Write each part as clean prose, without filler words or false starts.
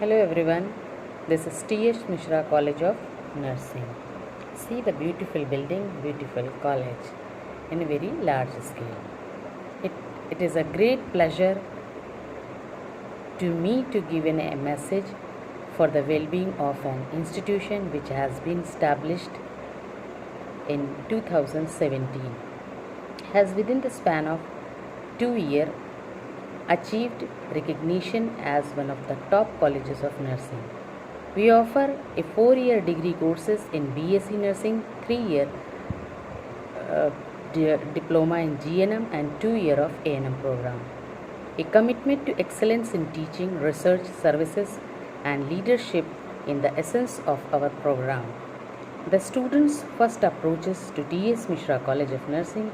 Hello everyone, this is T.H. Mishra College of Nursing. See the beautiful building, beautiful college in a very large scale. It is a great pleasure to me to give a message for the well-being of an institution which has been established in 2017, has within the span of 2 years achieved recognition as one of the top colleges of nursing. We offer a 4-year degree courses in BSc Nursing, 3-year diploma in GNM and 2-year of ANM program. A commitment to excellence in teaching, research, services and leadership in the essence of our program. The students' first approaches to T.S. Mishra College of Nursing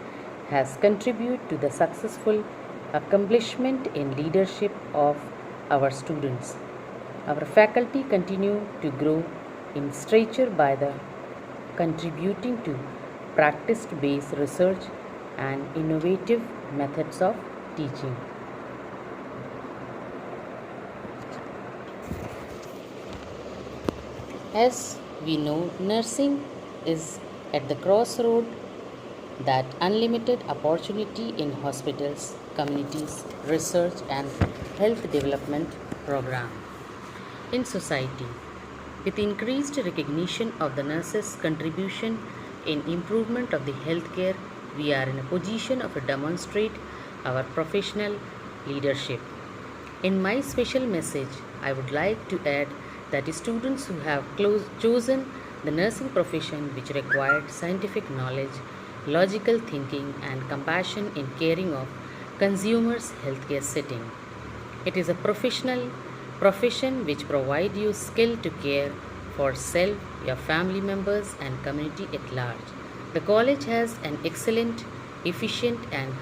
has contributed to the successful accomplishment in leadership of our students. Our faculty continue to grow in stature by the contributing to practice-based research and innovative methods of teaching. As we know, nursing is at the crossroad that unlimited opportunity in hospitals, communities, research and health development program in society. With increased recognition of the nurses' contribution in improvement of the healthcare, we are in a position of demonstrate our professional leadership. In my special message, I would like to add that students who have chosen the nursing profession, which required scientific knowledge, logical thinking and compassion in caring of consumers' healthcare setting. It is a profession which provides you skill to care for self, your family members and community at large. The college has an excellent, efficient and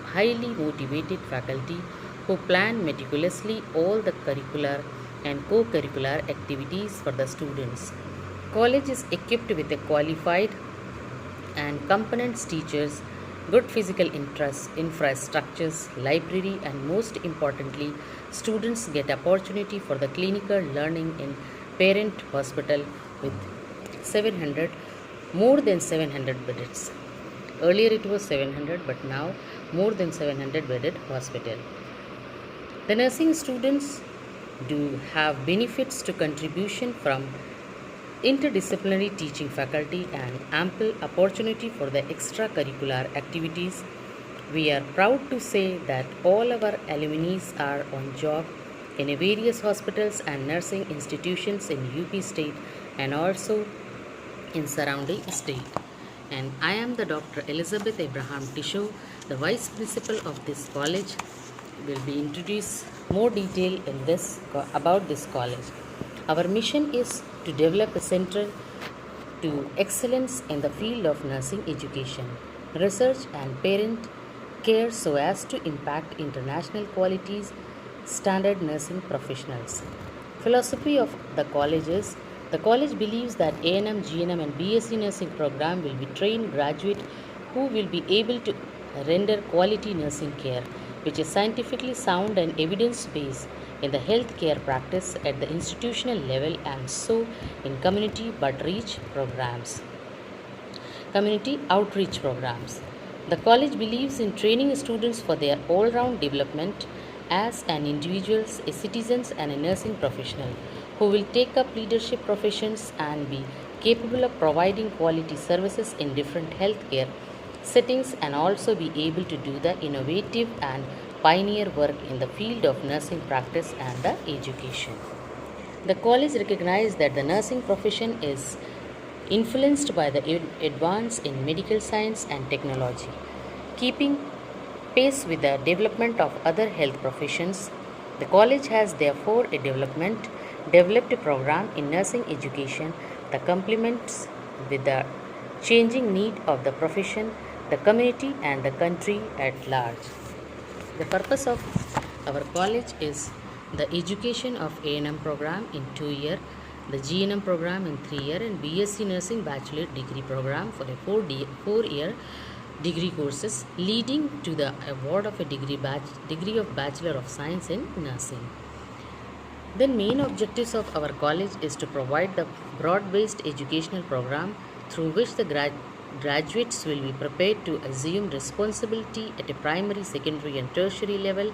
highly motivated faculty who plan meticulously all the curricular and co-curricular activities for the students. College is equipped with a qualified and competent teachers, good physical infrastructures, library and most importantly, students get opportunity for the clinical learning in parent hospital with more than 700 beds. Earlier it was 700 but now more than 700 bedded hospital. The nursing students do have benefits to contribution from interdisciplinary teaching faculty and ample opportunity for the extracurricular activities. We are proud to say that all our alumni are on job in various hospitals and nursing institutions in UP state and also in surrounding state. And I am the Dr. Elizabeth Abraham Tisho, the Vice Principal of this college. Will be introduced more detail in this about this college. Our mission is to develop a center to excellence in the field of nursing education, research and parent care so as to impact international qualities standard nursing professionals. Philosophy of the colleges. The college believes that ANM, GNM and BSc nursing program will be trained graduate who will be able to render quality nursing care which is scientifically sound and evidence-based in the healthcare practice at the institutional level and so in community outreach programs. The college believes in training students for their all-round development as an individuals, a citizens and a nursing professional who will take up leadership professions and be capable of providing quality services in different healthcare settings and also be able to do the innovative and pioneer work in the field of nursing practice and the education. The college recognizes that the nursing profession is influenced by the advance in medical science and technology, keeping pace with the development of other health professions. The college has therefore developed a program in nursing education that complements with the changing need of the profession, the community and the country at large. The purpose of our college is the education of ANM program in 2 year, the GNM program in 3 year and BSc nursing bachelor degree program for a 4 year degree courses leading to the award of a degree of Bachelor of Science in Nursing. Then main objectives of our college is to provide the broad-based educational program through which the graduates will be prepared to assume responsibility at a primary, secondary and tertiary level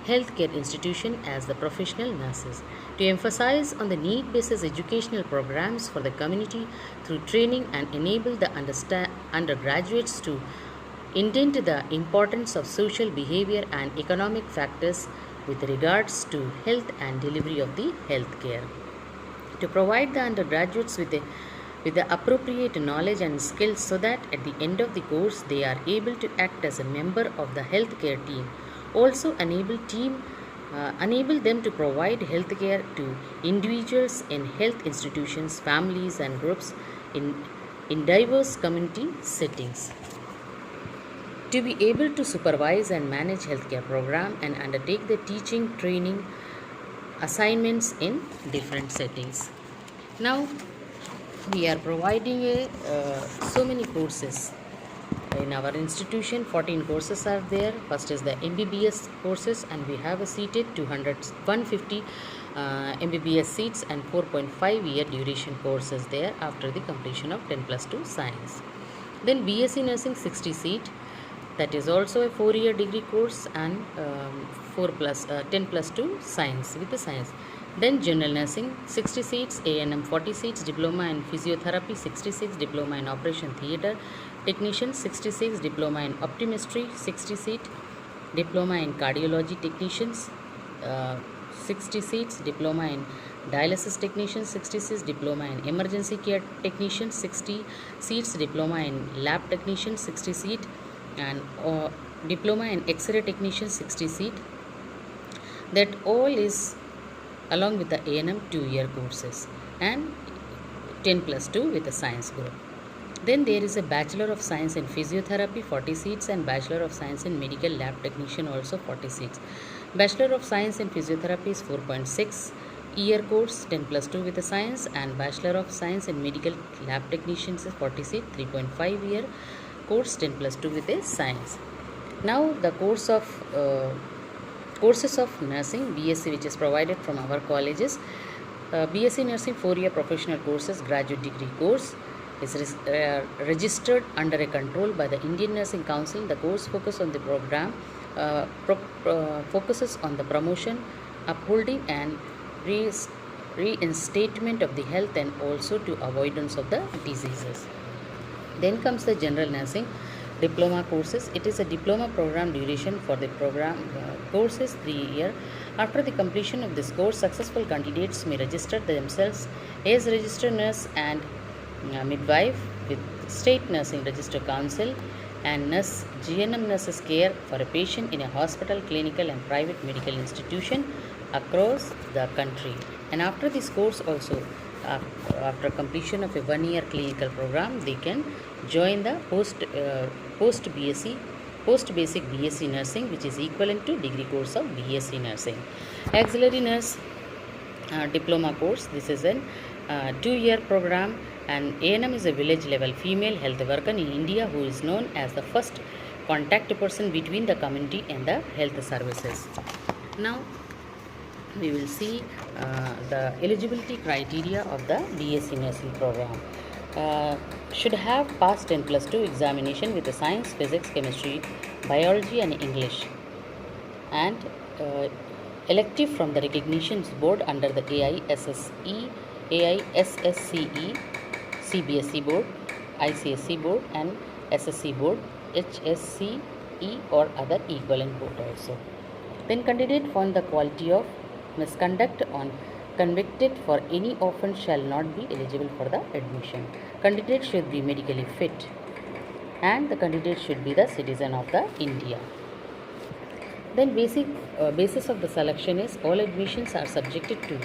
healthcare institution as the professional nurses. To emphasize on the need-based educational programs for the community through training and enable the undergraduates to indent the importance of social behavior and economic factors with regards to health and delivery of the health care. To provide the undergraduates with the appropriate knowledge and skills so that at the end of the course they are able to act as a member of the healthcare team. Also enable them to provide healthcare to individuals in health institutions, families and groups in diverse community settings. To be able to supervise and manage healthcare program and undertake the teaching training assignments in different settings. Now we are providing so many courses in our institution. 14 courses are there. First is the MBBS courses, and we have a seated 150 MBBS seats and 4.5 year duration courses there after the completion of 10+2 science. Then BSc nursing 60 seat, that is also a 4-year degree course, and 10+2 science with the science. Then general nursing 60 seats, A&M 40 seats, diploma in physiotherapy 66, diploma in operation theatre technician 66, diploma in optometry 60 seat, diploma in cardiology technicians 60 seats, diploma in dialysis technician 66, diploma in emergency care technician 60 seats, diploma in lab technician 60 seat, and diploma in X-ray technician 60 seat. That all is along with the A&M 2-year courses and 10+2 with the science group. Then there is a Bachelor of Science in Physiotherapy 40 seats and Bachelor of Science in Medical Lab Technician also 40 seats. Bachelor of Science in Physiotherapy is 4.6 year course 10+2 with the science, and Bachelor of Science in Medical Lab Technicians is 40 seats 3.5 year course 10+2 with a science. Now the courses of nursing BSc, which is provided from our colleges. BSc nursing 4-year professional courses graduate degree course is registered under a control by the Indian Nursing Council. The course focuses on the focuses on the promotion, upholding and reinstatement of the health and also to avoidance of the diseases. Then comes the general nursing diploma courses. It is a diploma program. Duration for the program course is 3 years. After the completion of this course, successful candidates may register themselves as registered nurse and midwife with State Nursing Register Council and nurse GNM nurses care for a patient in a hospital, clinical and private medical institution across the country. And after this course also, after completion of a 1-year clinical program, they can join the post basic BSc nursing, which is equivalent to degree course of BSc nursing. Auxiliary nurse diploma course. This is a 2-year program, and A&M is a village level female health worker in India who is known as the first contact person between the community and the health services. Now we will see the eligibility criteria of the BSc nursing program. Should have passed 10+2 examination with the science, physics, chemistry, biology and English, and elective from the recognitions board under the AISSE, AISSCE, CBSE board, ICSE board and SSC board, HSCE or other equivalent board also. Then candidate found the quality of misconduct on convicted for any offence shall not be eligible for the admission. Candidate should be medically fit and the candidate should be the citizen of the India. Then basis of the selection is all admissions are subject to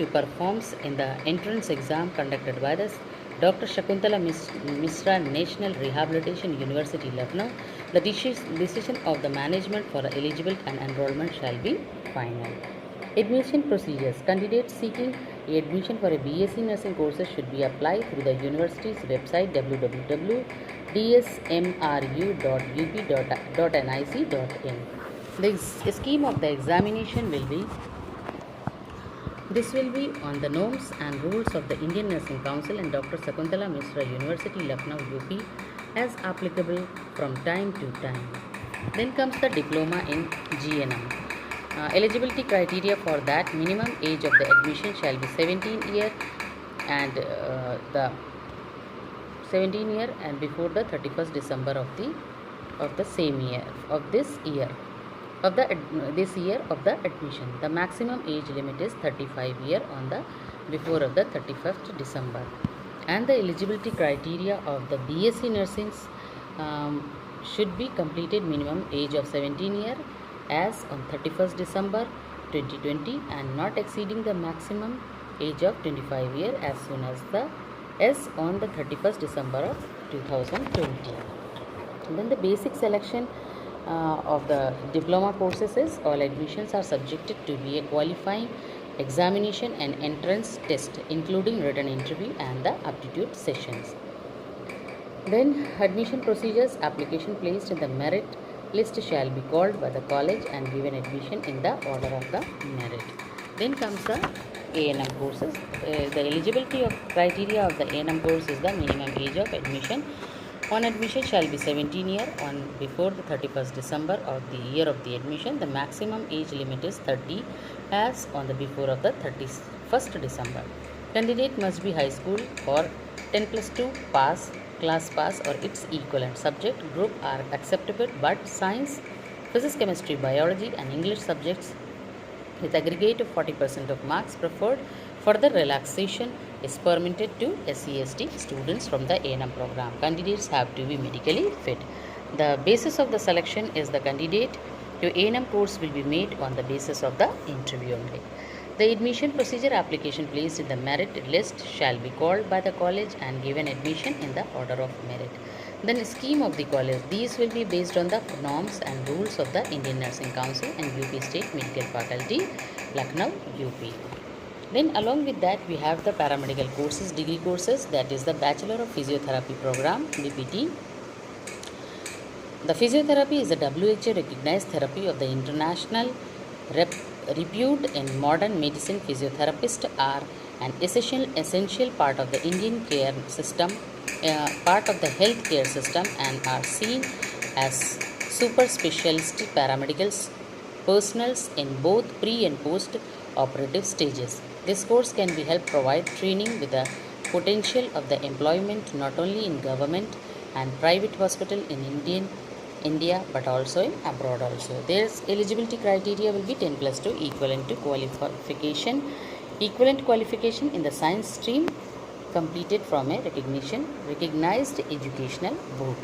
performs in the entrance exam conducted by the Dr. Shakuntala Mishra National Rehabilitation University, Lucknow. The decision of the management for eligible and enrollment shall be final. Admission procedures. Candidates seeking admission for a BSc nursing courses should be applied through the university's website www.dsmru.up.nic.in. The scheme of the examination will be This will be on the norms and rules of the Indian Nursing Council and Dr. Sakuntala Mishra University, Lucknow, UP, as applicable from time to time. Then comes the diploma in GNM. Eligibility criteria for that: minimum age of the admission shall be 17 year and the 17 year and before the 31st December of the same year of this year of the this year of the admission. The maximum age limit is 35 year on the before of the 31st December. And the eligibility criteria of the BSc nursing should be completed minimum age of 17 year as on 31st December 2020 and not exceeding the maximum age of 25 year as soon as on the 31st December of 2020. And then the basic selection of the diploma courses is: all admissions are subjected to be a qualifying examination and entrance test, including written interview and the aptitude sessions. Then admission procedures: application placed in the merit list shall be called by the college and given admission in the order of the merit. Then comes the A&M courses. The eligibility of criteria of the A&M course is: the minimum age of admission on admission shall be 17 year on before the 31st December of the year of the admission. The maximum age limit is 30 as on the before of the 31st December. Candidate must be high school or 10+2 pass, class pass or its equivalent. Subject group are acceptable, but science, physics, chemistry, biology and English subjects with aggregate of 40% of marks preferred. Further relaxation is permitted to SC/ST students from the A&M program. Candidates have to be medically fit. The basis of the selection is the candidate to A&M course will be made on the basis of the interview only. The admission procedure: application placed in the merit list shall be called by the college and given admission in the order of merit. Then scheme of the college: these will be based on the norms and rules of the Indian Nursing Council and UP State Medical Faculty, Lucknow, UP. Then along with that we have the paramedical courses, degree courses, that is the Bachelor of Physiotherapy program, BPT. The physiotherapy is a WHO recognized therapy of the international repute in modern medicine. Physiotherapists are an essential part of the Indian care system, part of the health care system, and are seen as super specialist paramedicals personnels in both pre and post operative stages. This course can be help provide training with the potential of the employment not only in government and private hospital in India but also in abroad also. Their eligibility criteria will be 10+2 equivalent qualification in the science stream completed from a recognized educational board.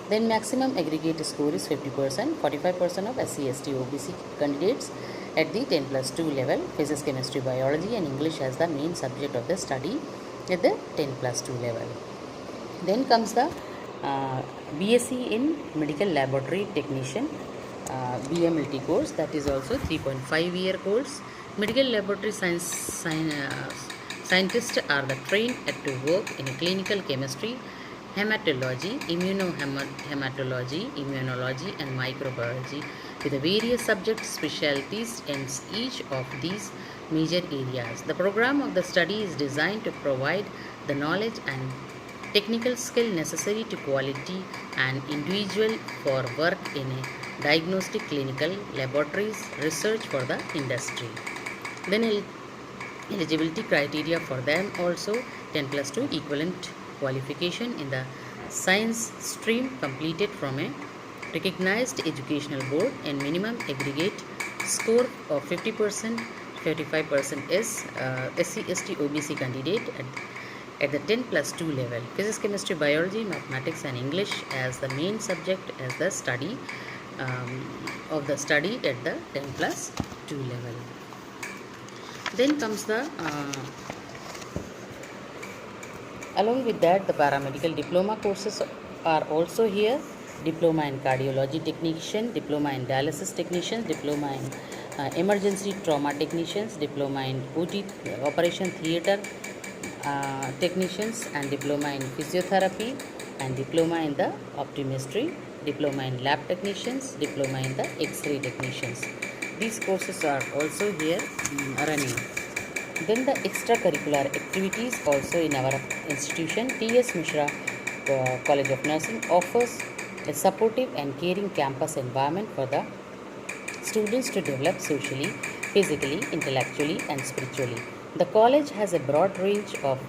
Then maximum aggregate score is 50%, 45% of SC/ST OBC candidates at the 10+2 level, physics, chemistry, biology and English as the main subject of the study at the 10+2 level. Then comes the BSc in Medical Laboratory Technician, BMLT course, that is also 3.5 year course. Medical laboratory scientists are the trained to work in clinical chemistry, hematology, immunohematology, immunology and microbiology with the various subject specialties in each of these major areas. The program of the study is designed to provide the knowledge and technical skill necessary to quality and individual for work in a diagnostic clinical laboratories research for the industry. Then eligibility criteria for them also: 10+2 equivalent qualification in the science stream completed from a recognized educational board and minimum aggregate score of 50%, 35% is SC/ST OBC candidate at the 10+2 level. Physics, chemistry, biology, mathematics and English as the main subject as the study at the 10+2 level. Then comes the along with that the paramedical diploma courses are also here: diploma in cardiology technician, diploma in dialysis technicians, diploma in emergency trauma technicians, diploma in OT operation theatre technicians, and diploma in physiotherapy, and diploma in the optometry, diploma in lab technicians, diploma in the X-ray technicians. These courses are also here running. Then the extracurricular activities also in our institution, T.S. Mishra College of Nursing offers a supportive and caring campus environment for the students to develop socially, physically, intellectually, and spiritually. The college has a broad range of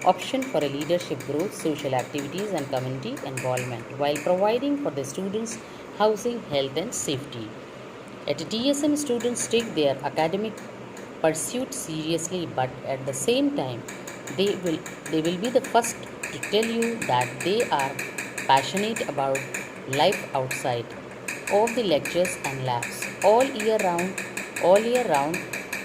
option for a leadership growth, social activities, and community involvement, while providing for the students housing, health, and safety. At TSM, students take their academic pursuit seriously, but at the same time, they will they will be the first to tell you that they are passionate about life outside of the lectures and labs. All year round,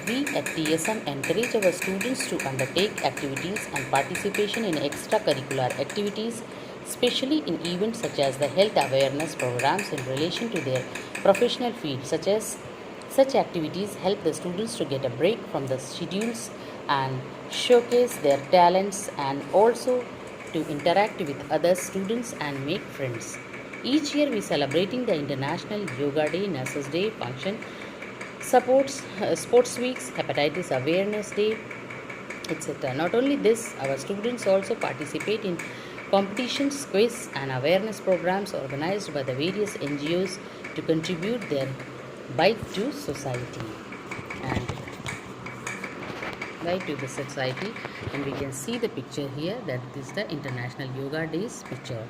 we at TSM encourage our students to undertake activities and participation in extracurricular activities, especially in events such as the health awareness programs in relation to their professional field. Such activities help the students to get a break from the schedules and showcase their talents, and also to interact with other students and make friends. Each year we celebrating the International Yoga Day, Nurses Day function, sports weeks, hepatitis awareness day, etc. Not only this, our students also participate in competitions, quiz, and awareness programs organized by the various NGOs to contribute their bite to society and right to the society. And we can see the picture here, that is the International Yoga Days picture.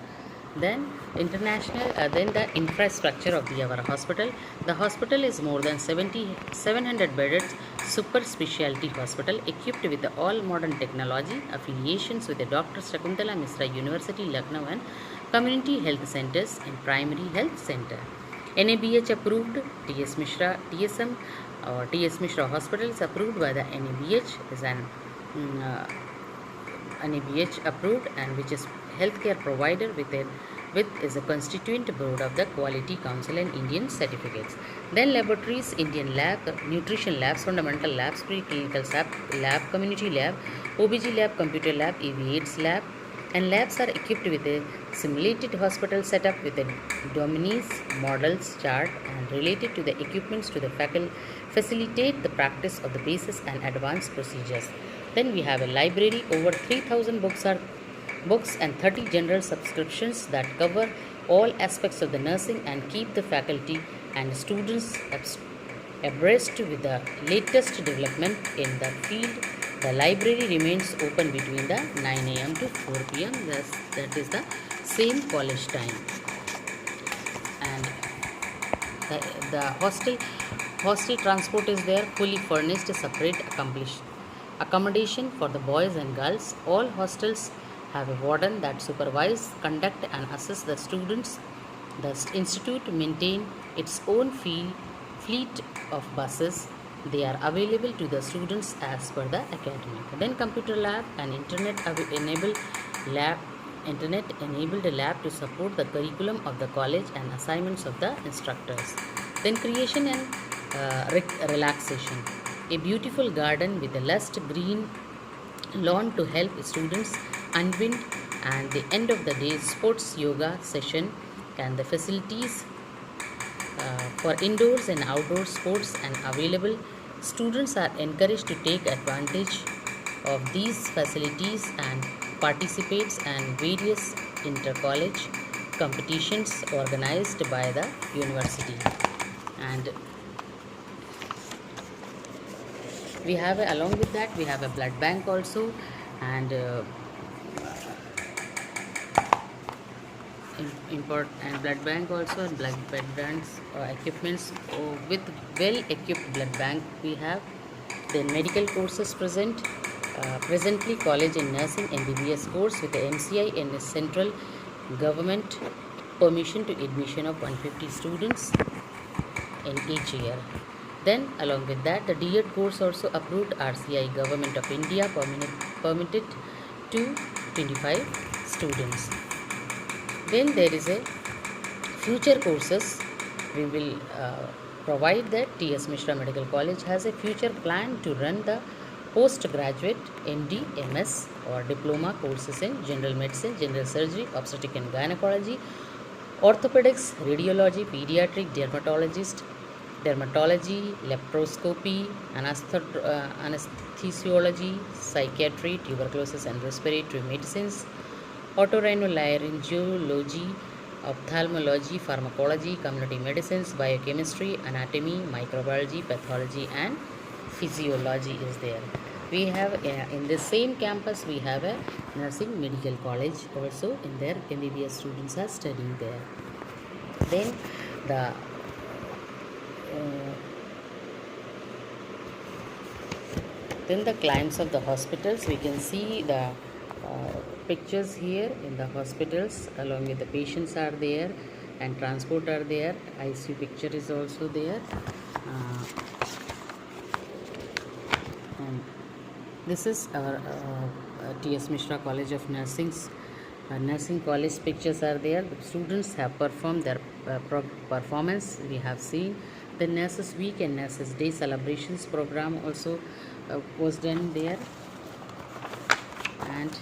Then then the infrastructure of our hospital. The hospital is more than 700 bedded super specialty hospital equipped with all modern technology, affiliations with the Dr. Shakuntala Misra University, Lucknow, and community health centers and primary health center. NABH approved. TS Mishra Hospital is approved by the NABH, is an mm, NABH approved, and which is healthcare provider with is a constituent board of the Quality Council and Indian certificates. Then laboratories, Indian lab, nutrition labs, fundamental labs, preclinical lab, community lab, OBG lab, computer lab, EV/AIDS lab, and labs are equipped with a simulated hospital setup with a Dominis models chart and related to the equipments to the facilitate the practice of the basic and advanced procedures. Then we have a library. Over 3,000 books and 30 general subscriptions that cover all aspects of the nursing and keep the faculty and students abreast with the latest development in the field. The library remains open between the 9 a.m. to 4 p.m. That is the same college time. And the hostel transport is there, fully furnished, separate accommodation for the boys and girls. All hostels have a warden that supervise, conduct, and assess the students. The institute maintain its own fleet of buses. They are available to the students as per the academic. Then computer lab and internet enabled lab to support the curriculum of the college and assignments of the instructors. Then creation and relaxation. A beautiful garden with a lush green lawn to help students unwind, and the end of the day sports yoga session, and the facilities for indoors and outdoor sports and available. Students are encouraged to take advantage of these facilities and participates in various inter-college competitions organized by the university. And we have along with that we have a blood bank also, and import and blood bank also, and blood banks equipments. With well equipped blood bank we have. Then medical courses presently college in nursing MBBS course with the MCI and a central government permission to admission of 150 students in each year. Then along with that the D.Ed course also approved, RCI Government of India permitted to 25 students. Then there is a future courses. We will provide that T.S. Mishra Medical College has a future plan to run the postgraduate MD, MS or diploma courses in general medicine, general surgery, obstetric and gynecology, orthopedics, radiology, pediatric, dermatologist, dermatology, laparoscopy, anesthesiology, psychiatry, tuberculosis and respiratory medicines, otorhinolaryngology, ophthalmology, pharmacology, community medicines, biochemistry, anatomy, microbiology, pathology and physiology is there. We have in the same campus we have a nursing medical college also. In there MBBS students are studying there. Then the clients of the hospitals, we can see the pictures here in the hospitals along with the patients are there and transport are there. ICU picture is also there. And this is our T.S. Mishra College of Nursing's nursing college pictures are there. The students have performed their performance. We have seen the Nurses Week and Nurses Day celebrations program also was done there. And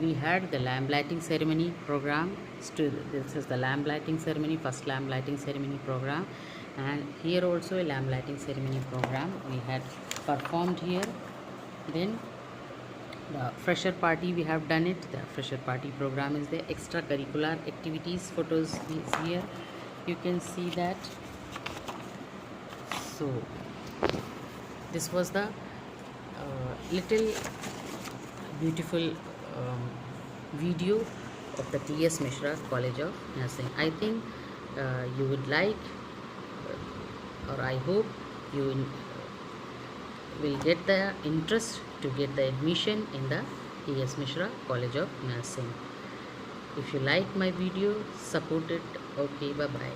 we had the lamp lighting ceremony program. This is the lamp lighting ceremony, first lamp lighting ceremony program, and here also a lamp lighting ceremony program we had performed here. Then the fresher party we have done it. The fresher party program is the extracurricular activities photos is here. You can see that. So this was the little beautiful video of the T.S. Mishra College of Nursing. I think you would like, or I hope you will get the interest to get the admission in the T.S. Mishra College of Nursing. If you like my video, support it. Okay, bye bye.